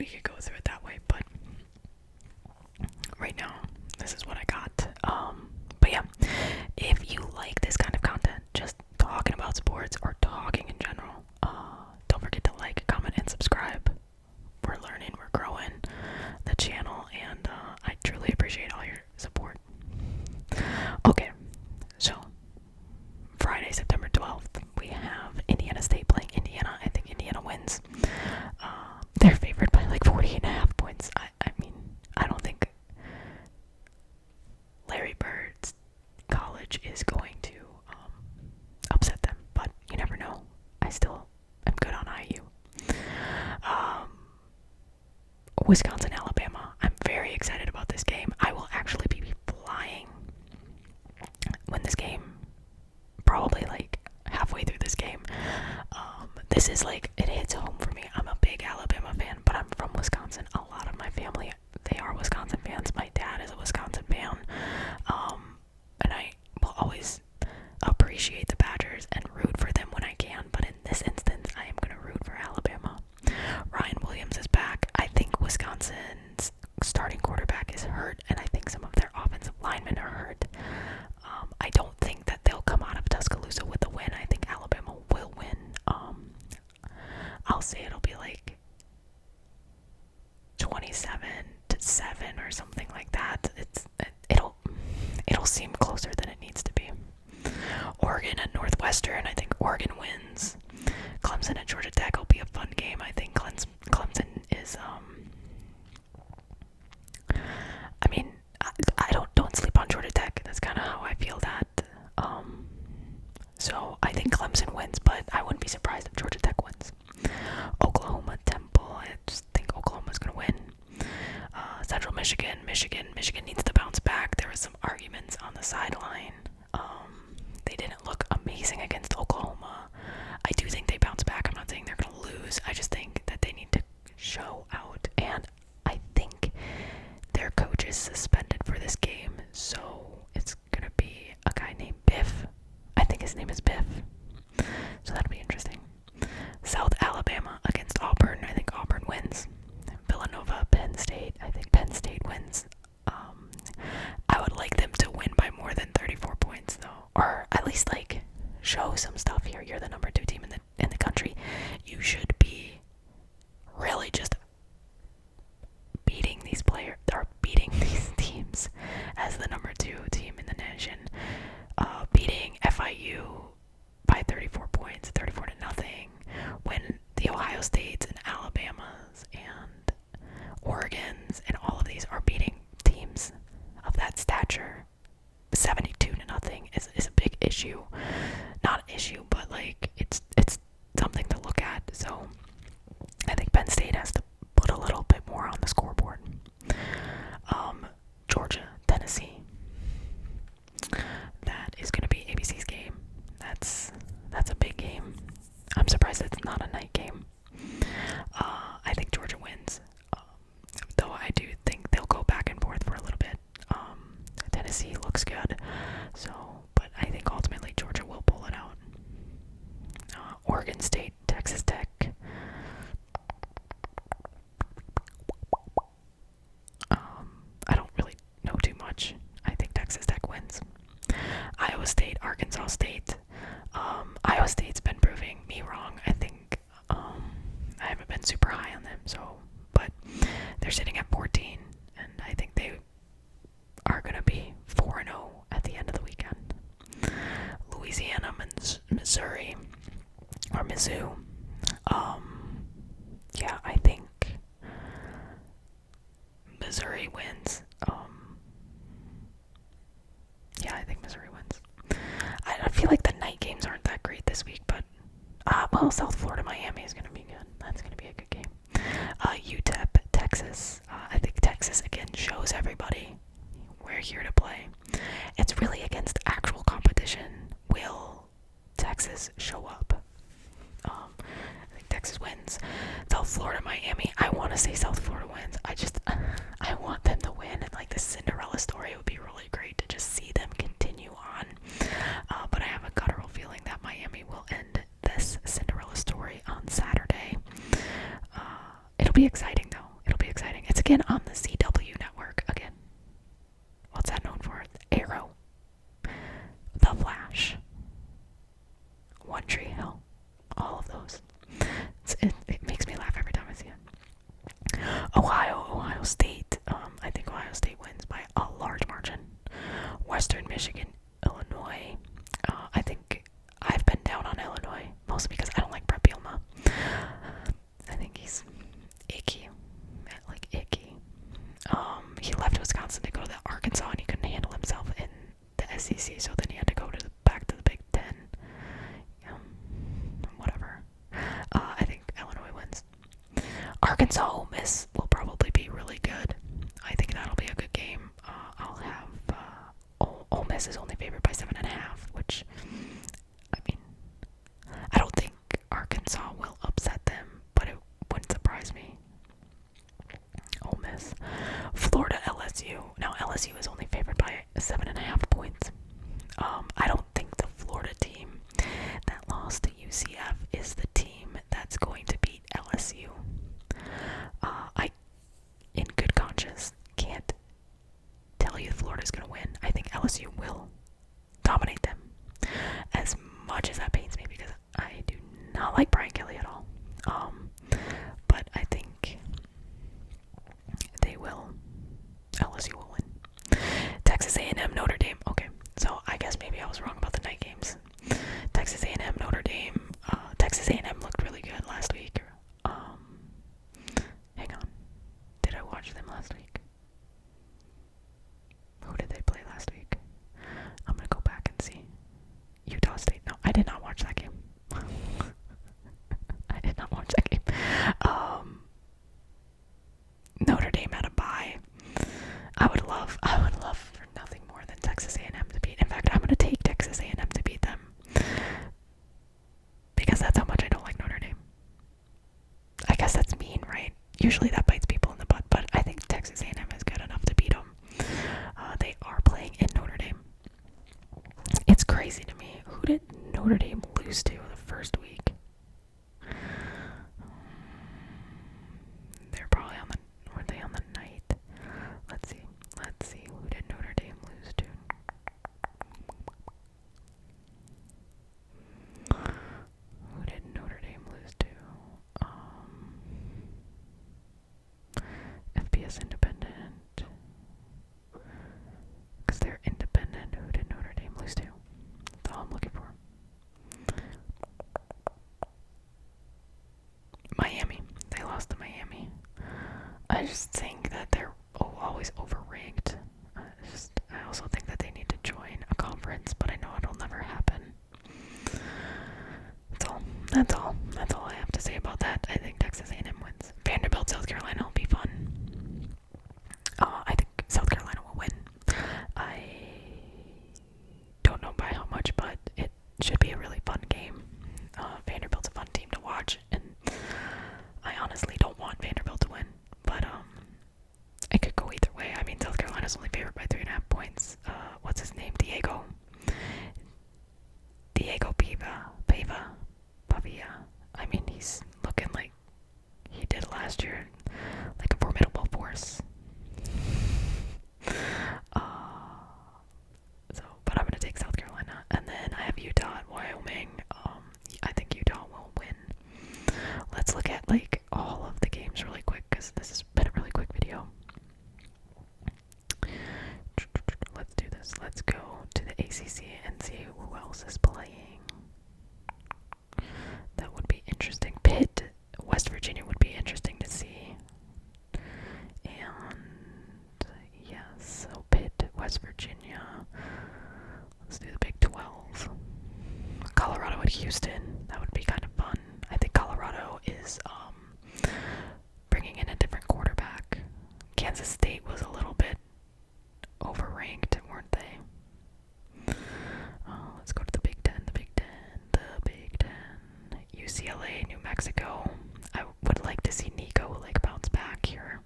we could go through it that way, but right now, this is what I got. But yeah, if you like this kind of content, just talking about sports or talking in general, don't forget to like, comment, and subscribe. We're learning, we're growing the channel, and I truly appreciate all your support. Okay, so Friday, September 12th, we have Indiana State playing Indiana. I think Indiana wins. They're favored by like 48.5 points. I mean, I don't think Larry Bird's college is going to upset them, but you never know. I still am good on IU. Wisconsin, Alabama. I'm very excited about this game. I will actually be flying when this game, probably like halfway through this game. This is like, it hits home for me. I'm a big Alabama fan, but I'm from Wisconsin. A lot of my family, they are Wisconsin fans. My dad is a Wisconsin fan. And I will always appreciate the Badgers and root for them when I can, but in this instance, I am going to root for Alabama. Ryan Williams is back. I think Wisconsin's starting quarterback is hurt, and I think some of their offensive linemen are hurt. I don't think that they'll come out of Tuscaloosa with a win. I think Alabama will win. I'll say it'll be like 27-7 or something like that. It'll seem closer than it needs to be. Oregon and Northwestern. I think Oregon wins. Clemson and Georgia Tech will be a fun game. I think Clemson is I mean, I don't sleep on Georgia Tech. That's kind of how I feel that. So I think Clemson wins, but I wouldn't be surprised if Georgia Tech wins. Oklahoma Temple. I just think Oklahoma's gonna win. Central Michigan needs to bounce back. There was some arguments on the sideline. They didn't look amazing against Oklahoma. I do think they bounce back. I'm not saying they're gonna lose. I just think that they need to show out, and I think their coach is suspended for this game, so it's gonna be a guy named Biff. I think his name is Biff. So that'll be interesting. South Alabama against Auburn. I think Auburn wins. Villanova, Penn State. I think Penn State wins. I would like them to win by more than 34 points, though, or at least like show some stuff here. You're the number 2 team in the country. You should be really just beating these players or beating these teams as the number 2 team in the nation. Beating FIU by 34 points, 34-0, when the Ohio States and Alabamas and Oregons and all of these are beating teams of that stature. 72-0 is a big issue. Not an issue, but like it's something to look at. So I think Penn State has to put a little bit more on the scoreboard. Georgia, Tennessee. That is going to be ABC's game. That's a big game. I'm surprised it's not a night game. I think Georgia wins, though I do think they'll go back and forth for a little bit. Tennessee looks good, but I think ultimately Georgia will pull it out. Oregon State, Texas Tech. I don't really know too much. I think Texas Tech wins. Iowa State, Arkansas State. Iowa State's been proving me wrong. I think I haven't been super high on them, but they're sitting at 14, and I think they are going to be 4-0 at the end of the weekend. Louisiana, Missouri, or Mizzou. Yeah, I think Missouri wins. Yeah, I think Missouri wins. I feel like the night games aren't that great this week, but South Florida, Miami is going to be good. That's going to be a good game. UTEP, Texas. I think Texas again shows everybody we're here to play. It's really against actual competition. Will Texas show up? I think Texas wins. South Florida, Miami. I want to say South Florida wins. I want them to win, and like the Cinderella story, it would be really great to just see them continue on. But I have a guttural feeling that Miami will end this Cinderella story on Saturday. It'll be exciting though. Again, on the CW network. Again. What's that known for? Arrow. The Flash. One Tree Hill. All of those. It makes me laugh every time I see it. Ohio State. I think Ohio State wins by a large margin. Western Michigan, Illinois. I think I've been down on Illinois, mostly because I don't like Brett Bielema. I think he's icky. Like, icky. He left Wisconsin to go to Arkansas, and he couldn't handle himself in the SEC, so then he had to go back to the Big Ten. Whatever. I think Illinois wins. Arkansas Ole Miss will probably be really good. I think that'll be a good game. I'll have Ole Miss is only favored by 7.5, which, I mean, I don't think Arkansas will upset them, but it wouldn't surprise me. Ole Miss. Florida LSU. Now LSU is only favored by 7.5 points. I don't think the Florida team that lost to UCF is the team that's going to beat LSU. I, in good conscience, can't tell you Florida's going to win. I think LSU will dominate them. As much as that pains me, because I do not like Brian Kelly at all. But I think they will. LSU will win. Texas A&M, Notre Dame. Okay, so I guess maybe I was wrong about the night games. Texas A&M, Notre Dame. Texas A&M looked really good last week. Hang on. Did I watch them last week? Who did they play last week? I'm gonna go back and see. Utah State. No, I did not watch that game. I did not watch that game. Notre Dame had a bye. I would love for nothing more than Texas A&M to beat. In fact, I'm gonna take Texas A&M to beat them, because that's how much I don't like Notre Dame. I guess that's mean, right? Usually that bites people in the butt, but I think Texas A&M is good enough to beat them. They are playing in Notre Dame. It's crazy to me. Who did Notre Dame lose to the first week? They're probably were they on the night? Let's see. Who did Notre Dame lose to? Who did Notre Dame lose to? FBS Independent. Because they're independent. Who did Notre Dame lose to? That's all I'm looking for. Miami. They lost to Miami. I just think that they're always overranked. I also think that they need to join a conference, but I know it'll never happen. That's all I have to say about that. I think Texas A&M wins. Vanderbilt, South Carolina will be fun. I think South Carolina will win. I don't know by how much, but it should be a really fun game. Vanderbilt's a fun team to watch, and I honestly don't want Vanderbilt to win, but it could go either way. I mean, South Carolina's only favored by 3.5 points. What's his name? Diego Pavia. I mean, he's looking like he did last year, like a formidable force. But I'm gonna take South Carolina, and then I have Utah and Wyoming. I think Utah will win. Let's look at like all of the games really quick, because this has been a really quick video. Let's do this. Let's go to the ACC and see who else is playing. That would be interesting. Pitt, West Virginia would be interesting to see. And yes, so Pitt, West Virginia. Let's do the Big 12. Colorado at Houston. That would be kind of fun. I think Colorado is bringing in a different quarterback. Kansas State was a little bit overranked, weren't they? Let's go to the Big Ten. UCLA, New Mexico. I would like to see Nico like bounce back here.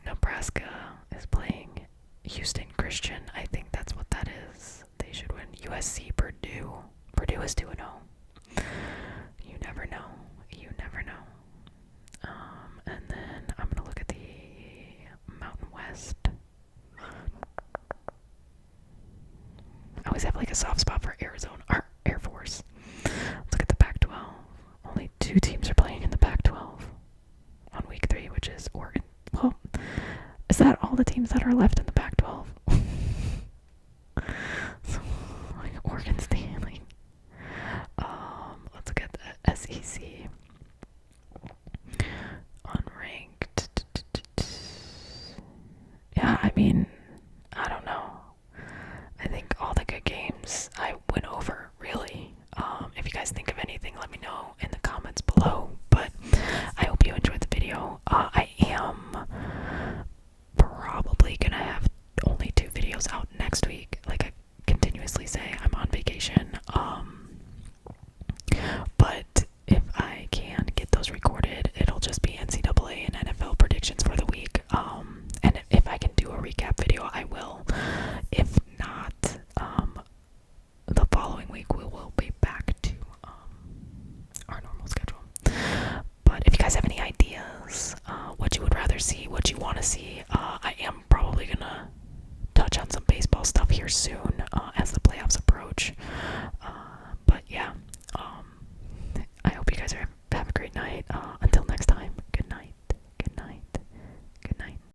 Nebraska is playing Houston Christian. I think that's what that is. They should win. USC, Purdue. Purdue is 2-0. You never know. And then which is Oregon. Well, is that all the teams that are left in the Pac-12? So, like Oregon State, like, let's look at the SEC. Unranked. Yeah, I mean, I don't know. I think all the good games I went over, really. If you guys think of anything, let me know in the comments below. But I hope you enjoyed the video. I am probably gonna have only 2 videos out next week. Like I continuously say, I'm on vacation. But if I can get those recorded, it'll just be NCAA and NFL predictions for the week. And if I can do a recap video, I will. If not, the following week we will be back to our normal schedule. But if you guys have any ideas, what you would rather see, what you want to see, I am probably gonna touch on some baseball stuff here soon as the playoffs approach. But yeah, I hope you guys have a great night.